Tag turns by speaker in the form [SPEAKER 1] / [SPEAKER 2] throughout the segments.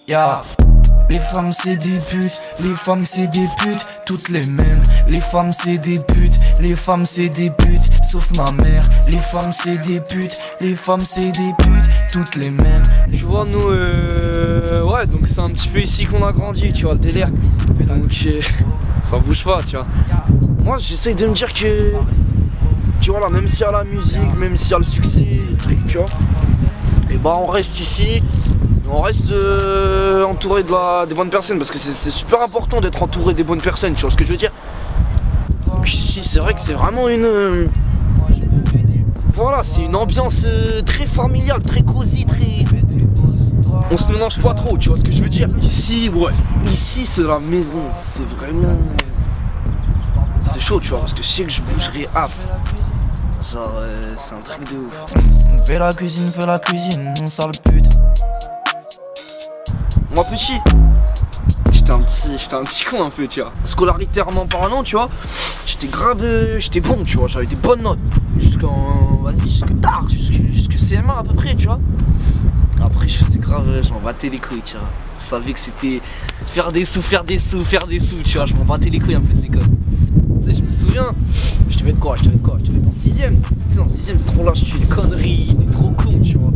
[SPEAKER 1] Yeah. Les femmes c'est des putes, les femmes c'est des putes, toutes les mêmes. Les femmes c'est des putes, les femmes c'est des putes, sauf ma mère. Les femmes c'est des putes, les femmes c'est des putes, toutes les mêmes.
[SPEAKER 2] Tu vois nous ouais donc c'est un petit peu ici qu'on a grandi, tu vois le délire. Donc ça bouge pas, tu vois. Moi j'essaye de me dire que tu vois là, même s'il y a la musique, même s'il y a le succès, le truc, tu vois, et bah on reste ici. On reste entouré des bonnes personnes parce que c'est super important d'être entouré des bonnes personnes, tu vois ce que je veux dire. Puis ici c'est vrai que c'est vraiment une... Voilà, c'est une ambiance très familiale, très cosy, très... On se mélange pas trop, tu vois ce que je veux dire. Ici, ouais, ici c'est la maison, c'est vraiment... C'est chaud, tu vois, parce que je sais que je bougerai up. Genre, c'est un truc de ouf.
[SPEAKER 1] Fais la cuisine, mon sale pute.
[SPEAKER 2] Moi petit, j'étais un petit con un peu, tu vois. Scolaritairement parlant, tu vois, j'étais bon, tu vois, j'avais des bonnes notes. Jusque tard, jusque CM1 à peu près, tu vois. Après je faisais grave, je m'en battais les couilles, tu vois. Je savais que c'était faire des sous, tu vois, je m'en battais les couilles un peu de l'école. Tu sais, je me souviens, je devais être quoi, je devais être en 6ème. Tu sais, en 6ème c'est trop lâche, tu fais des conneries, t'es trop con, tu vois.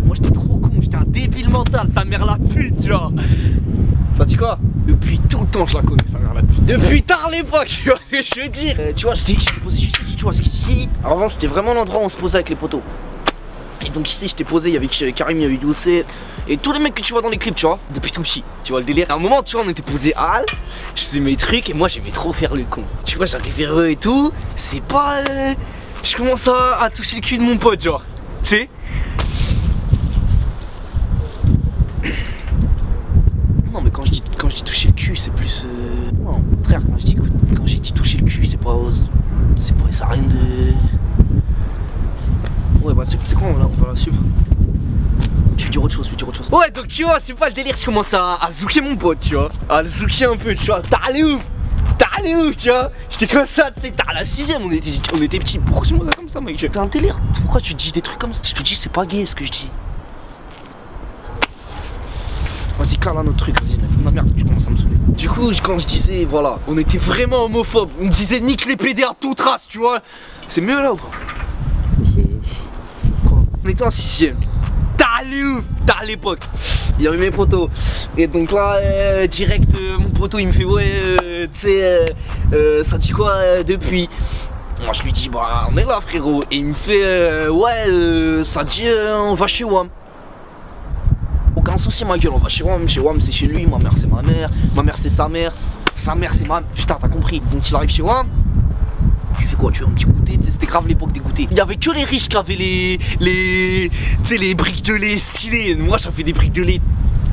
[SPEAKER 2] Moi j'étais trop con, j'étais un débile mental, sa mère la pute, tu vois. Ça dit quoi? Depuis tout le temps je la connais, sa mère la pute. Depuis tard l'époque, tu vois ce que je veux dire. Tu vois, j'étais posé juste ici, tu vois, ce qu'ici. Alors avant c'était vraiment l'endroit où on se posait avec les potos. Et donc ici j'étais posé, il y avait Karim, il y avait Youssef et tous les mecs que tu vois dans les clips, tu vois, depuis tout petit. Tu vois le délire. À un moment, tu vois, on était posé à Halle, je faisais mes trucs et moi j'aimais trop faire le con. Tu vois, j'arrivais heureux et tout. C'est pas. Je commence à toucher le cul de mon pote, genre. Tu sais. Non mais quand je dis toucher le cul, c'est plus. Non, frère, quand j'ai dit toucher le cul, c'est pas. Ça a rien de. Ouais bah c'est quoi, on va la suivre. Tu veux dire autre chose. Ouais donc tu vois, c'est pas le délire, je commence à zouker mon pote, tu vois. À le zouker un peu, tu vois. T'as allé ouf, tu vois. J'étais comme ça, tu sais, t'as la 6ème, on était petits. Pourquoi tu me regardes comme ça, mec? T'es un délire, pourquoi tu dis des trucs comme ça? Je te dis, c'est pas gay ce que je dis. Vas-y, cale un autre truc, vas-y, ma merde, tu commences à me saouler. Du coup, quand je disais, voilà, on était vraiment homophobes, on disait nique les PD à toute race, tu vois. C'est mieux là ou pas? Quoi? On était en 6ème. T'as ouf, t'as à l'époque. Il y avait mes potos. Et donc là, direct, mon poteau il me fait, ouais, tu sais, ça dit quoi depuis? Moi je lui dis, bah, on est là, frérot. Et il me fait, ouais, ça dit, on va chez WAM. Aucun souci, ma gueule, on va chez WAM c'est chez lui, ma mère c'est ma mère c'est sa mère c'est ma... Putain, t'as compris. Donc il arrive chez WAM, tu fais quoi, tu veux un petit goûter? C'était grave l'époque des goûters. Il y avait que les riches qui avaient tu sais, les briques de lait stylées. Moi j'avais des briques de lait.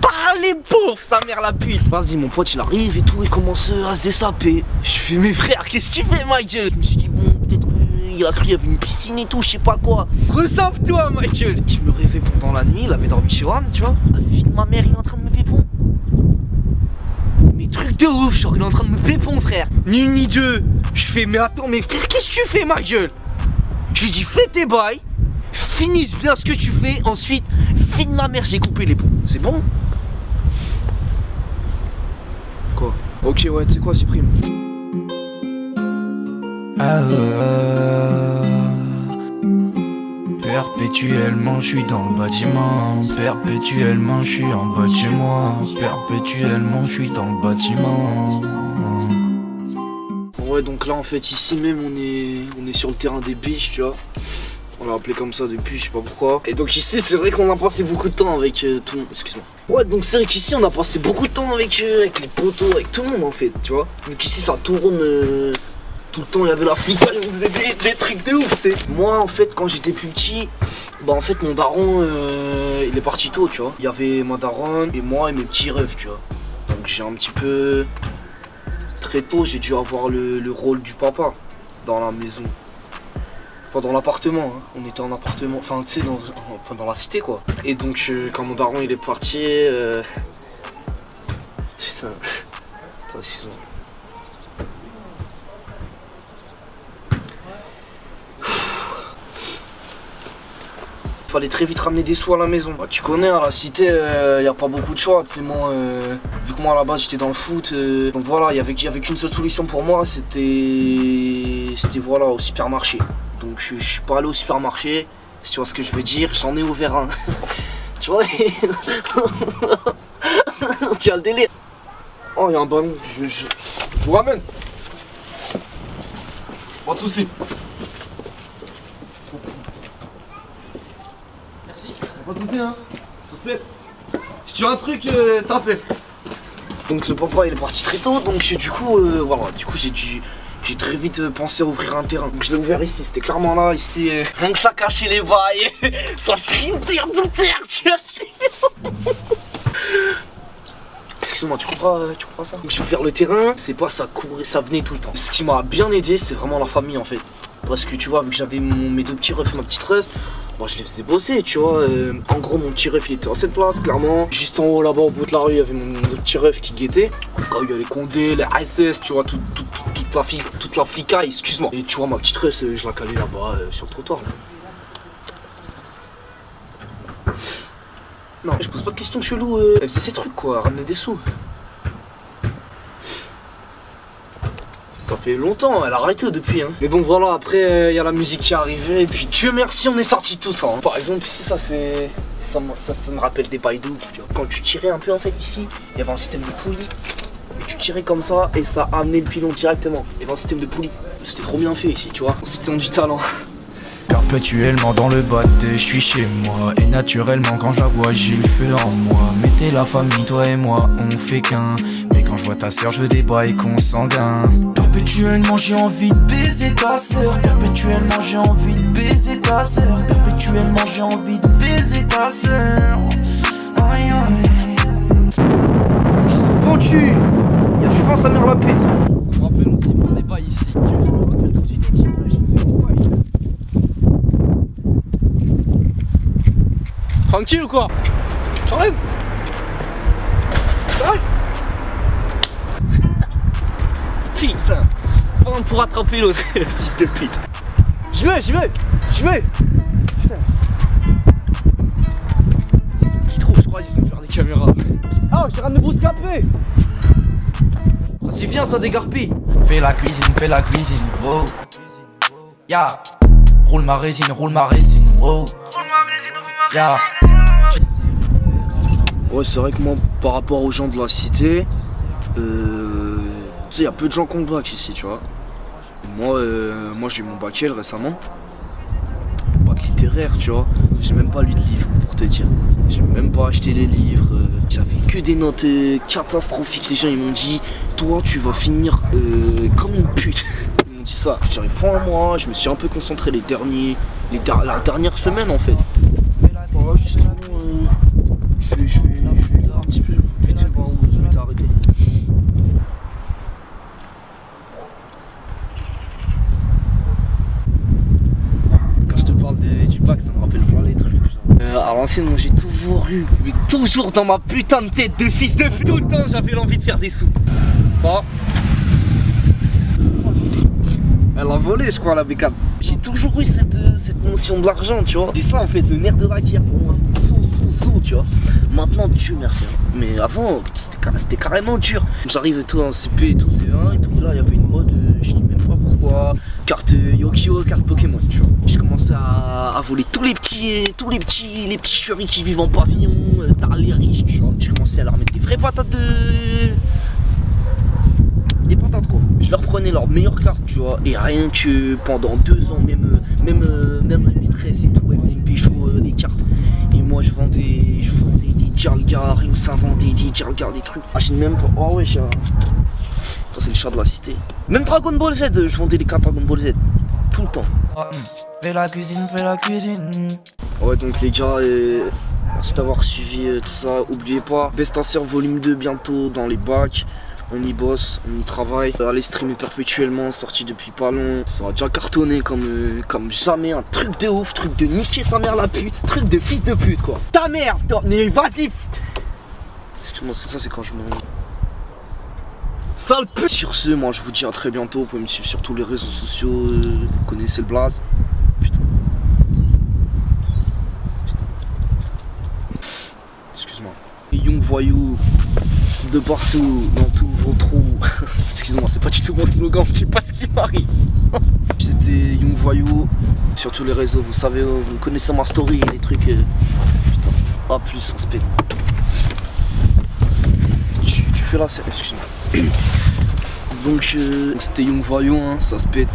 [SPEAKER 2] Ah les pauvres, sa mère la pute. Vas-y, mon pote il arrive et tout, il commence à se dessaper. Je fais, mes frères, qu'est-ce que tu fais, Michael? Je me suis dit, bon, peut-être il a cru qu'il y avait une piscine et tout, je sais pas quoi. Ressape-toi, Michael. Je me réveille pendant la nuit, il avait dormi chez WAM, tu vois. La fille de ma mère, il est en train de me pépon. Mais truc de ouf, genre il est en train de me pépon, frère. Ni une ni deux. Je fais, mais attends, mais frère, qu'est-ce que tu fais, ma gueule? Je lui dis, fais tes bails, finis bien ce que tu fais, ensuite, fille de ma mère, j'ai coupé les ponts. C'est bon? Quoi? Ok, ouais, tu sais quoi, supprime.
[SPEAKER 1] Perpétuellement je suis dans le bâtiment. Perpétuellement je suis en bas de chez moi. Perpétuellement je suis dans le bâtiment.
[SPEAKER 2] Ouais, donc là en fait ici même on est sur le terrain des biches, tu vois. On l'a appelé comme ça depuis, je sais pas pourquoi. Et donc ici c'est vrai qu'on a passé beaucoup de temps avec tout le monde. Excuse-moi. Ouais, donc c'est vrai qu'ici on a passé beaucoup de temps avec les potos, avec tout le monde en fait, tu vois. Donc ici ça tourne tout le temps, il y avait la fille, on faisait des trucs de ouf, tu sais. Moi en fait quand j'étais plus petit, bah en fait mon daron il est parti tôt, tu vois. Il y avait ma daronne et moi et mes petits rêves, tu vois. Donc j'ai un petit peu... Très tôt j'ai dû avoir le rôle du papa dans la maison. Enfin dans l'appartement, hein. On était en appartement, enfin tu sais dans la cité quoi. Et donc quand mon daron il est parti... Putain... Attends, excuse-moi. Fallait très vite ramener des sous à la maison. Bah, tu connais, à la cité, y a pas beaucoup de choix. Tu sais, moi, vu que moi à la base j'étais dans le foot, donc voilà, y avait qu'une seule solution pour moi, c'était voilà, au supermarché. Donc je suis pas allé au supermarché, si tu vois ce que je veux dire, j'en ai ouvert un. Tu vois, tu as le délire. Oh, y a un ballon, je vous ramène. Pas de soucis.
[SPEAKER 3] Merci.
[SPEAKER 2] Pas de soucis, hein. Ça se fait. Si tu as un truc, t'appelles. Donc le papa il est parti très tôt, donc du coup voilà, j'ai très vite pensé à ouvrir un terrain. Donc je l'ai ouvert ici, c'était clairement là, ici, rien que ça cachait les bails, ça sprinter tout terre, tu vois. Excuse-moi, tu comprends ça? Donc j'ai ouvert le terrain, c'est pas ça courait, ça venait tout le temps. Ce qui m'a bien aidé, c'est vraiment la famille en fait. Parce que tu vois, vu que j'avais mes deux petits refs et ma petite reuse, moi je les faisais bosser, tu vois. En gros, mon petit ref il était en cette place, clairement. Juste en haut là-bas, au bout de la rue, il y avait mon petit ref qui guettait. Quand il y a les Condés, les ASS, tu vois, toute la flicaille, excuse-moi. Et tu vois, ma petite reuse, je la calais là-bas sur le trottoir. Non, je pose pas de questions cheloues. Elle faisait ses trucs quoi, ramener des sous. Ça fait longtemps, elle a arrêté depuis hein. Mais bon voilà, après y a la musique qui est arrivée et puis Dieu merci on est sorti de tout ça hein. Par exemple ici ça me rappelle des bails de ouf, tu vois. Quand tu tirais un peu en fait ici, il y avait un système de poulie. Et tu tirais comme ça et ça amenait le pilon directement. Il y avait un système de poulie. C'était trop bien fait ici tu vois. C'était du talent.
[SPEAKER 1] Perpétuellement dans le bateau, je suis chez moi. Et naturellement quand je la vois, j'ai le feu en moi. Mais t'es la famille, toi et moi, on fait qu'un. Mais quand je vois ta sœur, je veux des bails consanguins. Perpétuellement j'ai envie de baiser ta sœur. Perpétuellement j'ai envie de baiser ta sœur. Perpétuellement j'ai envie de baiser ta sœur. Aïe aïe.
[SPEAKER 2] Ils sont vendus. Y'a du vent sa mère la pute. Ça me rappelle aussi pour les bails ici. Tranquille ou quoi? J'arrive. Putain, on pour attraper l'autre fils de pute. J'y vais. Putain. Ils trop, je crois, ils sont faire des caméras. Ah, j'ai ramené Bruce Capé. Vas-y, viens, ça dégarpille.
[SPEAKER 1] Fais la cuisine, wow. Ya, roule ma résine, wow. Ya.
[SPEAKER 2] Ouais, c'est vrai que moi, par rapport aux gens de la cité, tu sais, y a peu de gens qui ont le bac ici, tu vois. Et moi j'ai eu mon bac L récemment. Bac littéraire, tu vois. J'ai même pas lu de livres, pour te dire. J'ai même pas acheté les livres. J'avais que des notes catastrophiques. Les gens, ils m'ont dit, toi, tu vas finir comme une pute. Ils m'ont dit ça. J'arrive fond à moi, je me suis un peu concentré la dernière semaine, en fait. Voilà, justement, je vais un petit peu vite fait voir où je m'étais arrêté. Quand je te parle du bac, ça me rappelle plein les trucs. À l'ancienne, moi j'ai toujours eu, mais toujours dans ma putain de tête de fils de pute, tout le temps j'avais l'envie de faire des sous. Ça. Elle a volé, je crois, la bécane. J'ai toujours eu cette notion de l'argent, tu vois. C'est ça en fait, le nerf de la guerre pour moi, c'était sous, tu vois. Maintenant, Dieu merci. Mais avant, c'était carrément dur. J'arrive et tout en CP et tout, C1 et tout. Là, il y avait une mode, je dis même pas pourquoi. Carte Yu-Gi-Oh, carte Pokémon, tu vois. J'ai commencé à voler tous les petits churis qui vivent en pavillon, dans les riches, tu vois. J'ai commencé à leur mettre des vraies patates des patates quoi. Je leur prenais leurs meilleures cartes, tu vois. Et rien que pendant 2 ans, même la maîtresse et tout, elle venait me pécho des cartes. Et moi je vendais des Dialga, rien que ça vendait des Dialga, des trucs. Ah, j'ai même pas. Oh ouais, ça c'est le chat de la cité. Même Dragon Ball Z, je vendais les cartes Dragon Ball Z. Tout le temps.
[SPEAKER 1] Fais la cuisine.
[SPEAKER 2] Ouais, donc les gars, merci d'avoir suivi tout ça. Oubliez pas, Best Answer volume 2 bientôt dans les bacs. On y bosse, on y travaille. Allez streamer perpétuellement, sorti depuis pas long. Ça a déjà cartonné comme jamais. Un truc de ouf, truc de niquer sa mère la pute. Truc de fils de pute quoi. Ta mère, mais vas-y. Excuse-moi, ça c'est quand je me... Sale pute. Sur ce, moi je vous dis à très bientôt. Vous pouvez me suivre sur tous les réseaux sociaux. Vous connaissez le blaze. Putain. voyou de partout, dans tous vos trous. Excuse-moi, c'est pas du tout mon slogan, je sais pas ce qui m'arrive. J'étais young voyou sur tous les réseaux, vous savez, vous connaissez ma story, les trucs. Putain, A plus, respect. Tu fais la scène, excuse-moi. Donc c'était young voyou, hein, ça se pète.